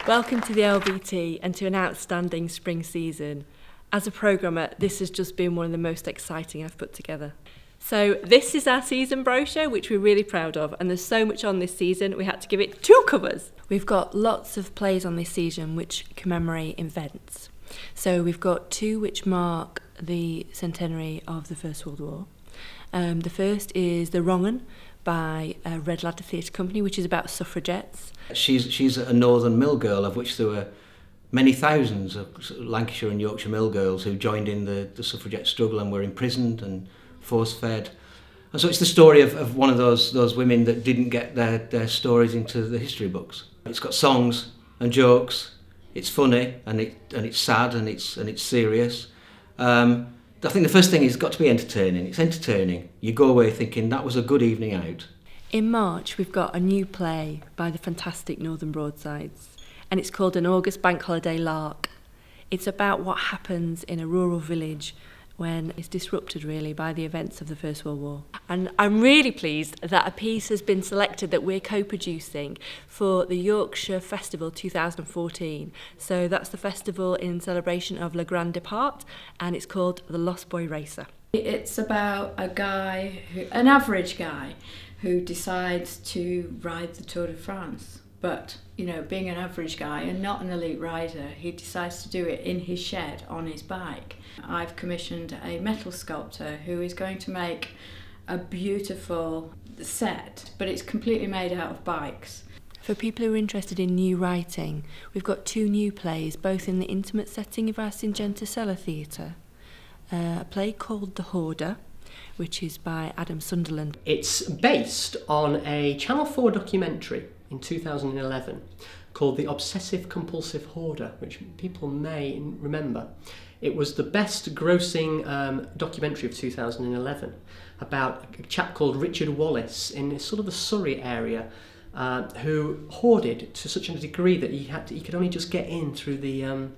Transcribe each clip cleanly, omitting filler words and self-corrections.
Welcome to the LBT and to an outstanding spring season. As a programmer, this has just been one of the most exciting I've put together. So this is our season brochure, which we're really proud of, and there's so much on this season, we had to give it 2 covers. We've got lots of plays on this season which commemorate events. So we've got 2 which mark the centenary of the First World War. The first is The Wrong 'Un by Red Ladder Theatre Company, which is about suffragettes. She's a northern mill girl, of which there were many thousands of Lancashire and Yorkshire mill girls who joined in the suffragette struggle and were imprisoned and force-fed. And so it's the story of one of those women that didn't get their stories into the history books. It's got songs and jokes, it's funny and it's sad and it's serious. I think the first thing is it's got to be entertaining. It's entertaining. You go away thinking that was a good evening out. In March, we've got a new play by the fantastic Northern Broadsides, and it's called An August Bank Holiday Lark. It's about what happens in a rural village when it's disrupted really by the events of the First World War. And I'm really pleased that a piece has been selected that we're co-producing for the Yorkshire Festival 2014. So that's the festival in celebration of Le Grand Départ, and it's called The Lost Boy Racer. It's about an average guy who decides to ride the Tour de France. But, you know, being an average guy and not an elite rider, he decides to do it in his shed on his bike. I've commissioned a metal sculptor who is going to make a beautiful set, but it's completely made out of bikes. For people who are interested in new writing, we've got 2 new plays, both in the intimate setting of our Syngenta Cellar Theatre. A play called The Hoarder, which is by Adam Sunderland. It's based on a Channel 4 documentary in 2011 called The Obsessive Compulsive Hoarder, which people may remember. It was the best grossing documentary of 2011 about a chap called Richard Wallace in sort of the Surrey area who hoarded to such a degree that he could only just get in through the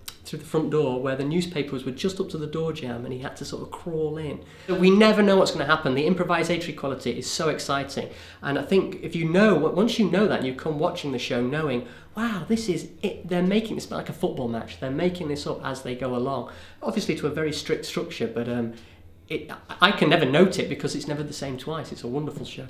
front door where the newspapers were just up to the door jamb, and he had to sort of crawl in. We never know what's going to happen. The improvisatory quality is so exciting, and I think if you know, once you know that and you come watching the show knowing, wow, this is it, they're making this like a football match, they're making this up as they go along, obviously to a very strict structure, but I can never note it because it's never the same twice. It's a wonderful show.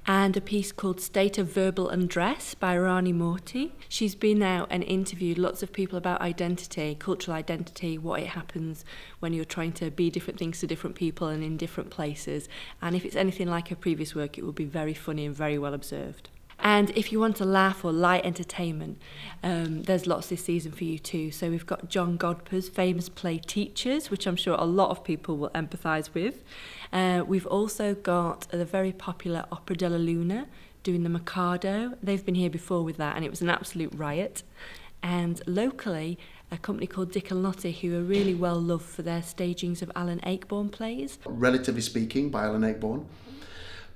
And a piece called State of Verbal Undress by Rani Morty. She's been out and interviewed lots of people about identity, cultural identity, what it happens when you're trying to be different things to different people and in different places. And if it's anything like her previous work, it will be very funny and very well observed. And if you want a laugh or light entertainment, there's lots this season for you too. So we've got John Godper's famous play Teachers, which I'm sure a lot of people will empathise with. We've also got the very popular Opera della Luna doing the Mikado. They've been here before with that and it was an absolute riot. And locally, a company called Dick and Lottie, who are really well loved for their stagings of Alan Ayckbourn plays. Relatively Speaking by Alan Ayckbourn.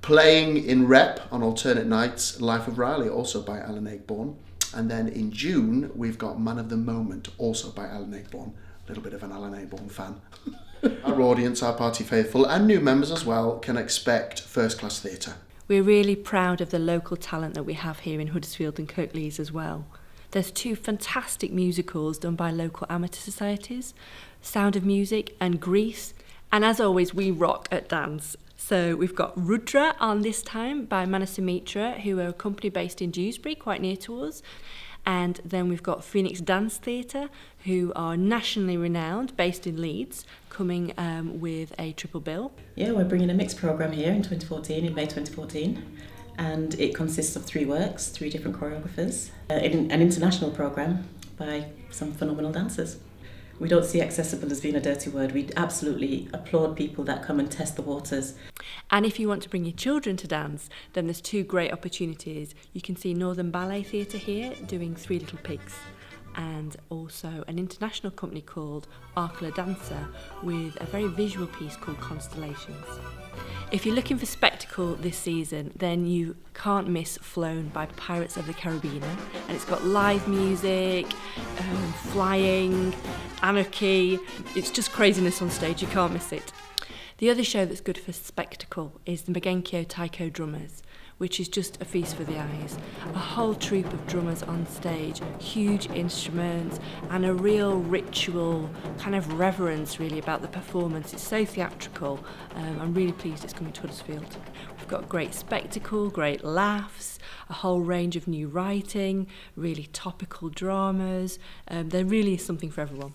Playing in Rep on alternate nights, Life of Riley, also by Alan Ayckbourn. And then in June, we've got Man of the Moment, also by Alan Ayckbourn. A little bit of an Alan Ayckbourn fan. Our audience, our party faithful, and new members as well, can expect first-class theatre. We're really proud of the local talent that we have here in Huddersfield and Kirklees as well. There's 2 fantastic musicals done by local amateur societies, Sound of Music and Grease. And as always, we rock at dance. So we've got Rudra on this time by Manasamitra, who are a company based in Dewsbury, quite near to us. And then we've got Phoenix Dance Theatre, who are nationally renowned, based in Leeds, coming with a triple bill. Yeah, we're bringing a mixed programme here in 2014, in May 2014. And it consists of 3 works, 3 different choreographers, an international programme by some phenomenal dancers. We don't see accessible as being a dirty word. We absolutely applaud people that come and test the waters. And if you want to bring your children to dance, then there's 2 great opportunities. You can see Northern Ballet Theatre here doing 3 Little Pigs, and also an international company called Arkla Dancer with a very visual piece called Constellations. If you're looking for spectacle this season, then you can't miss Flown by Pirates of the Caribbean. And it's got live music, flying, anarchy. It's just craziness on stage, you can't miss it. The other show that's good for spectacle is the Magenkyo Taiko Drummers, which is just a feast for the eyes. A whole troupe of drummers on stage, huge instruments, and a real ritual kind of reverence really about the performance. It's so theatrical. I'm really pleased it's coming to Huddersfield. We've got great spectacle, great laughs, a whole range of new writing, really topical dramas. There really is something for everyone.